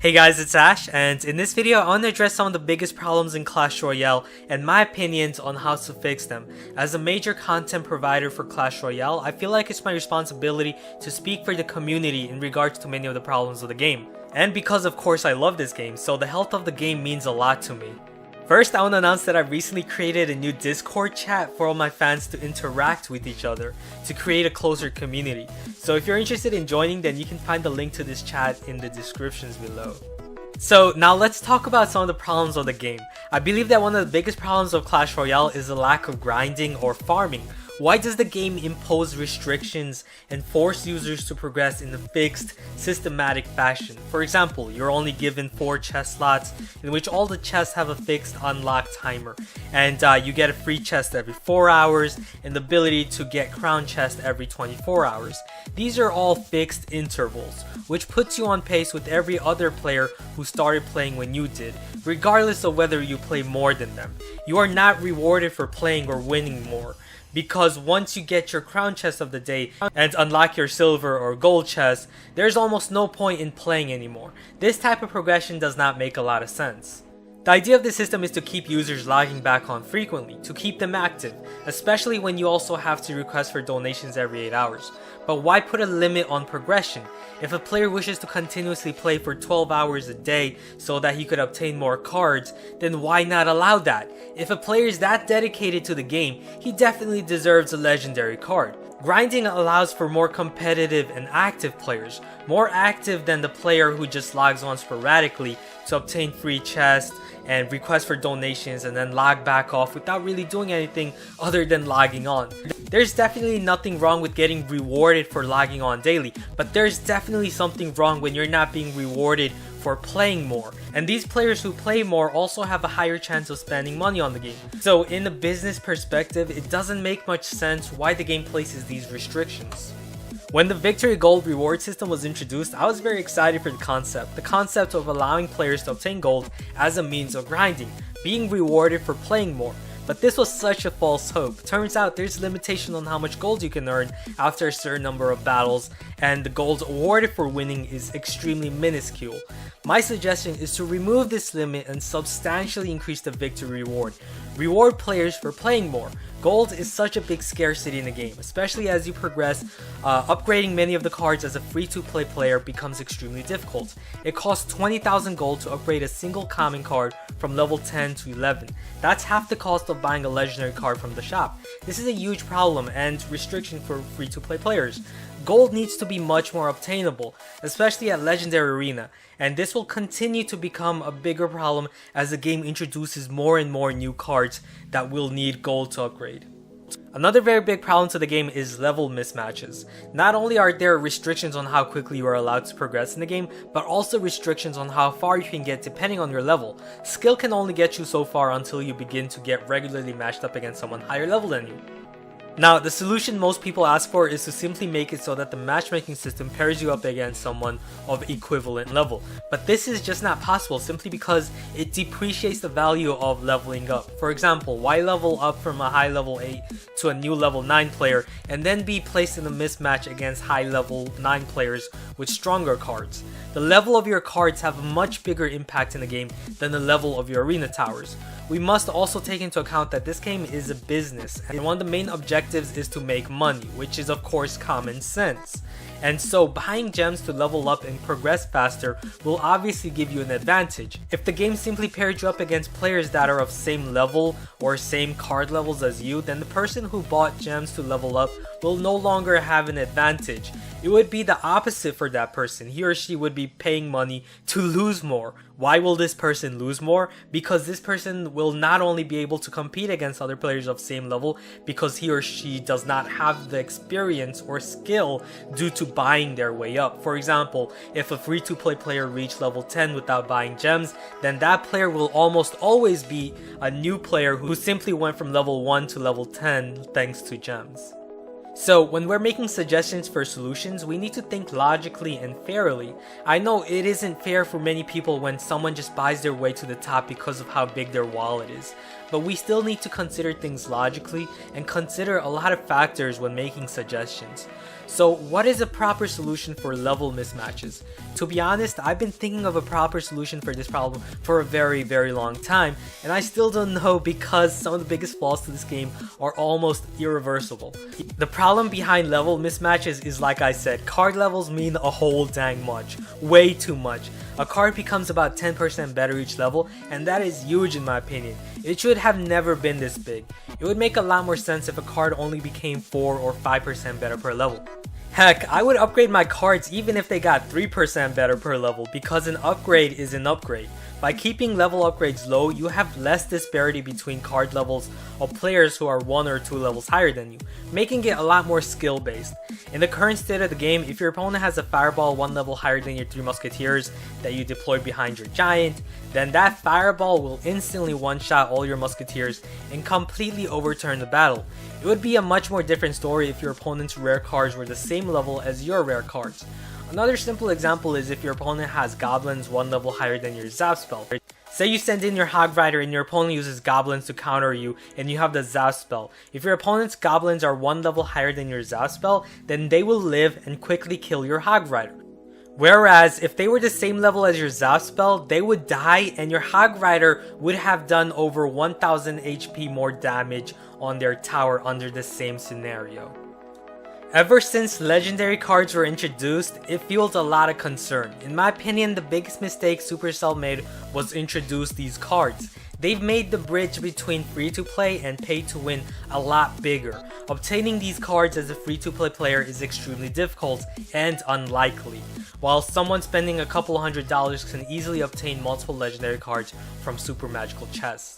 Hey guys, it's Ash, and in this video I want to address some of the biggest problems in Clash Royale and my opinions on how to fix them. As a major content provider for Clash Royale, I feel like it's my responsibility to speak for the community in regards to many of the problems of the game. And because of course I love this game, so the health of the game means a lot to me. First, I want to announce that I recently created a new Discord chat for all my fans to interact with each other to create a closer community. So if you're interested in joining, then you can find the link to this chat in the descriptions below. So now let's talk about some of the problems of the game. I believe that one of the biggest problems of Clash Royale is the lack of grinding or farming. Why does the game impose restrictions and force users to progress in a fixed, systematic fashion? For example, you're only given 4 chest slots in which all the chests have a fixed unlock timer, and you get a free chest every 4 hours and the ability to get crown chest every 24 hours. These are all fixed intervals, which puts you on pace with every other player who started playing when you did, regardless of whether you play more than them. You are not rewarded for playing or winning more, because once you get your crown chest of the day and unlock your silver or gold chest, there's almost no point in playing anymore. This type of progression does not make a lot of sense. The idea of this system is to keep users logging back on frequently, to keep them active, especially when you also have to request for donations every 8 hours. But why put a limit on progression? If a player wishes to continuously play for 12 hours a day so that he could obtain more cards, then why not allow that? If a player is that dedicated to the game, he definitely deserves a legendary card. Grinding allows for more competitive and active players, more active than the player who just logs on sporadically to obtain free chests and request for donations and then log back off without really doing anything other than logging on. There's definitely nothing wrong with getting rewarded for logging on daily, but there's definitely something wrong when you're not being rewarded for playing more. And these players who play more also have a higher chance of spending money on the game. So in a business perspective, it doesn't make much sense why the game places these restrictions. When the Victory Gold reward system was introduced, I was very excited for the concept of allowing players to obtain gold as a means of grinding, being rewarded for playing more. But this was such a false hope. Turns out there's limitation on how much gold you can earn after a certain number of battles, and the gold awarded for winning is extremely minuscule. My suggestion is to remove this limit and substantially increase the victory reward. Reward players for playing more. Gold is such a big scarcity in the game, especially as you progress. Upgrading many of the cards as a free-to-play player becomes extremely difficult. It costs 20,000 gold to upgrade a single common card from level 10 to 11. That's half the cost of buying a legendary card from the shop. This is a huge problem and restriction for free-to-play players. Gold needs to be much more obtainable, especially at Legendary Arena, and this will continue to become a bigger problem as the game introduces more and more new cards that will need gold to upgrade. Another very big problem to the game is level mismatches. Not only are there restrictions on how quickly you are allowed to progress in the game, but also restrictions on how far you can get depending on your level. Skill can only get you so far until you begin to get regularly matched up against someone higher level than you. Now, the solution most people ask for is to simply make it so that the matchmaking system pairs you up against someone of equivalent level. But this is just not possible simply because it depreciates the value of leveling up. For example, why level up from a high level 8 to a new level 9 player and then be placed in a mismatch against high level 9 players with stronger cards? The level of your cards have a much bigger impact in the game than the level of your arena towers. We must also take into account that this game is a business, and one of the main objectives is to make money, which is of course common sense. And so buying gems to level up and progress faster will obviously give you an advantage. If the game simply paired you up against players that are of same level or same card levels as you, then the person who bought gems to level up will no longer have an advantage. It would be the opposite for that person. He or she would be paying money to lose more. Why will this person lose more? Because this person will not only be able to compete against other players of same level because he or she does not have the experience or skill due to buying their way up. For example, if a free-to-play player reached level 10 without buying gems, then that player will almost always be a new player who simply went from level 1 to level 10 thanks to gems. So when we're making suggestions for solutions, we need to think logically and fairly. I know it isn't fair for many people when someone just buys their way to the top because of how big their wallet is. but we still need to consider things logically and consider a lot of factors when making suggestions. So what is a proper solution for level mismatches? To be honest, I've been thinking of a proper solution for this problem for a very long time, and I still don't know because some of the biggest flaws to this game are almost irreversible. The problem behind level mismatches is, like I said, card levels mean a whole dang much. Way too much. A card becomes about 10% better each level, and that is huge in my opinion. It should have never been this big. It would make a lot more sense if a card only became 4 or 5% better per level. Heck, I would upgrade my cards even if they got 3% better per level, because an upgrade is an upgrade. By keeping level upgrades low, you have less disparity between card levels of players who are 1 or 2 levels higher than you, making it a lot more skill based. In the current state of the game, if your opponent has a fireball 1 level higher than your 3 musketeers that you deployed behind your giant, then that fireball will instantly one-shot all your musketeers and completely overturn the battle. It would be a much more different story if your opponent's rare cards were the same level as your rare cards. Another simple example is if your opponent has goblins 1 level higher than your zap spell. Say you send in your Hog Rider and your opponent uses goblins to counter you and you have the zap spell. If your opponent's goblins are 1 level higher than your zap spell, then they will live and quickly kill your Hog Rider. Whereas, if they were the same level as your zap spell, they would die and your Hog Rider would have done over 1000 HP more damage on their tower under the same scenario. Ever since legendary cards were introduced, it fueled a lot of concern. In my opinion, the biggest mistake Supercell made was introduce these cards. They've made the bridge between free-to-play and pay-to-win a lot bigger. Obtaining these cards as a free-to-play player is extremely difficult and unlikely, while someone spending a couple $100s can easily obtain multiple legendary cards from super magical chests.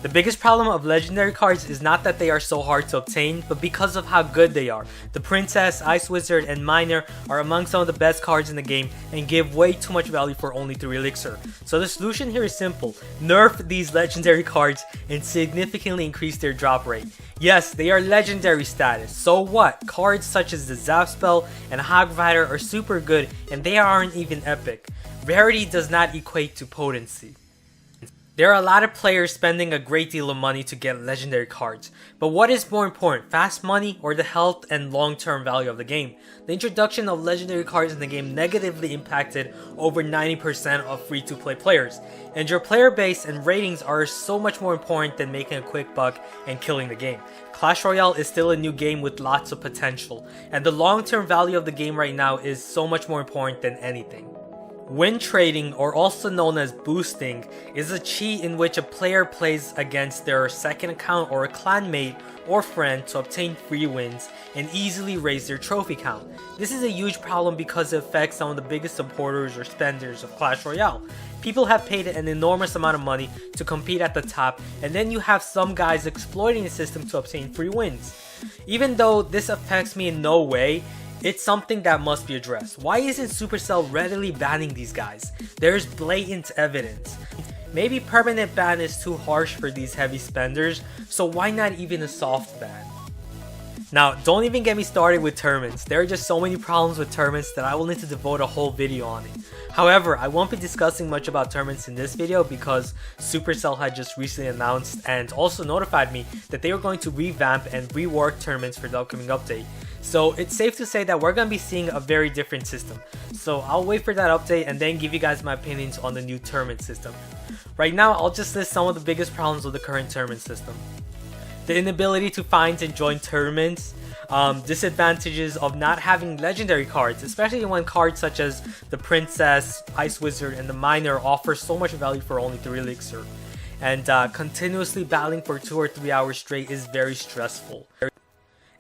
The biggest problem of legendary cards is not that they are so hard to obtain, but because of how good they are. The Princess, Ice Wizard, and Miner are among some of the best cards in the game and give way too much value for only 3 elixir. So the solution here is simple: nerf these legendary cards and significantly increase their drop rate. Yes, they are legendary status, so what? Cards such as the Zap Spell and Hog Rider are super good and they aren't even epic. Rarity does not equate to potency. There are a lot of players spending a great deal of money to get legendary cards, but what is more important, fast money or the health and long-term value of the game? The introduction of legendary cards in the game negatively impacted over 90% of free-to-play players, and your player base and ratings are so much more important than making a quick buck and killing the game. Clash Royale is still a new game with lots of potential, and the long-term value of the game right now is so much more important than anything. Win trading, or also known as boosting, is a cheat in which a player plays against their second account or a clanmate or friend to obtain free wins and easily raise their trophy count. This is a huge problem because it affects some of the biggest supporters or spenders of Clash Royale. People have paid an enormous amount of money to compete at the top, and then you have some guys exploiting the system to obtain free wins. Even though this affects me in no way, it's something that must be addressed. Why isn't Supercell readily banning these guys? There's blatant evidence. Maybe permanent ban is too harsh for these heavy spenders, so why not even a soft ban? Now, don't even get me started with tournaments. There are just so many problems with tournaments that I will need to devote a whole video on it. However, I won't be discussing much about tournaments in this video because Supercell had just recently announced and also notified me that they were going to revamp and rework tournaments for the upcoming update. So it's safe to say that we're going to be seeing a very different system. So I'll wait for that update and then give you guys my opinions on the new tournament system. Right now, I'll just list some of the biggest problems with the current tournament system. The inability to find and join tournaments, disadvantages of not having legendary cards, especially when cards such as the Princess, Ice Wizard, and the Miner offer so much value for only 3 elixir. And continuously battling for 2 or 3 hours straight is very stressful.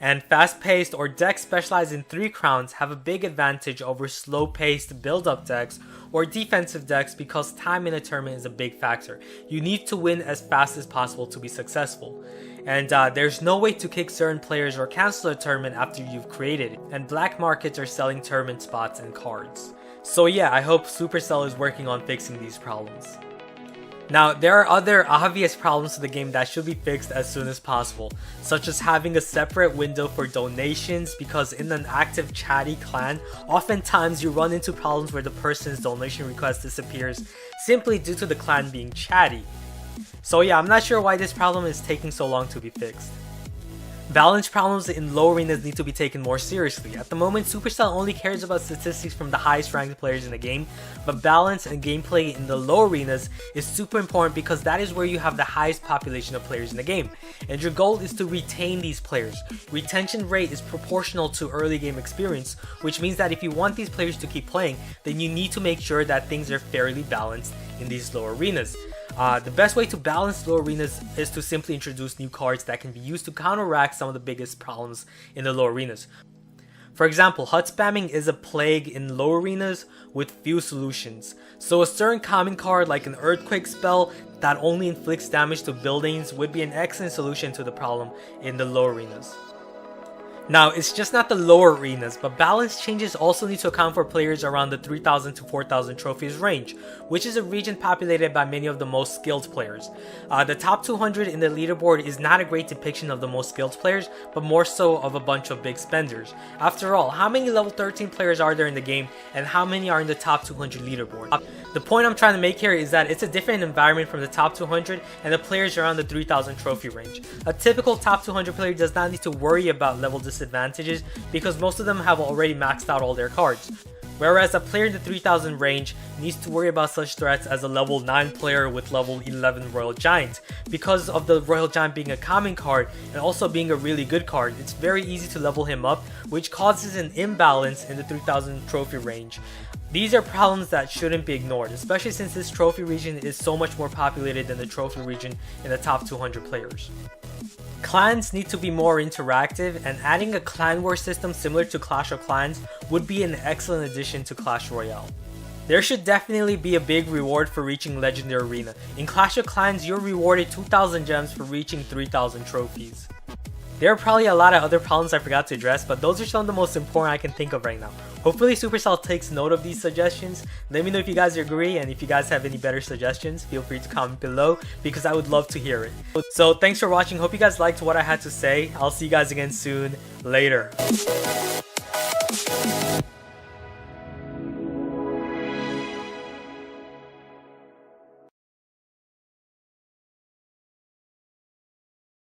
And fast-paced or decks specialized in 3 crowns have a big advantage over slow-paced build-up decks or defensive decks because time in a tournament is a big factor. You need to win as fast as possible to be successful. And there's no way to kick certain players or cancel a tournament after you've created it. And black markets are selling tournament spots and cards. So yeah, I hope Supercell is working on fixing these problems. Now, there are other obvious problems to the game that should be fixed as soon as possible, such as having a separate window for donations, because in an active chatty clan, oftentimes you run into problems where the person's donation request disappears simply due to the clan being chatty. So yeah, I'm not sure why this problem is taking so long to be fixed. Balance problems in low arenas need to be taken more seriously. At the moment, Supercell only cares about statistics from the highest ranked players in the game, but balance and gameplay in the low arenas is super important because that is where you have the highest population of players in the game, and your goal is to retain these players. Retention rate is proportional to early game experience, which means that if you want these players to keep playing, then you need to make sure that things are fairly balanced in these low arenas. The best way to balance low arenas is to simply introduce new cards that can be used to counteract some of the biggest problems in the low arenas. For example, HUD spamming is a plague in low arenas with few solutions. So a certain common card like an earthquake spell that only inflicts damage to buildings would be an excellent solution to the problem in the low arenas. Now, it's just not the lower arenas, but balance changes also need to account for players around the 3,000 to 4,000 trophies range, which is a region populated by many of the most skilled players. The top 200 in the leaderboard is not a great depiction of the most skilled players, but more so of a bunch of big spenders. After all, how many level 13 players are there in the game, and how many are in the top 200 leaderboard? The point I'm trying to make here is that it's a different environment from the top 200 and the players around the 3,000 trophy range. A typical top 200 player does not need to worry about level disadvantages because most of them have already maxed out all their cards. Whereas a player in the 3000 range needs to worry about such threats as a level 9 player with level 11 Royal Giant. Because of the Royal Giant being a common card and also being a really good card, it's very easy to level him up, which causes an imbalance in the 3000 trophy range. These are problems that shouldn't be ignored, especially since this trophy region is so much more populated than the trophy region in the top 200 players. Clans need to be more interactive, and adding a clan war system similar to Clash of Clans would be an excellent addition to Clash Royale. There should definitely be a big reward for reaching Legendary Arena. In Clash of Clans, you're rewarded 2,000 gems for reaching 3,000 trophies. There are probably a lot of other problems I forgot to address, but those are some of the most important I can think of right now. Hopefully Supercell takes note of these suggestions. Let me know if you guys agree, and if you guys have any better suggestions, feel free to comment below because I would love to hear it. So thanks for watching. Hope you guys liked what I had to say. I'll see you guys again soon. Later.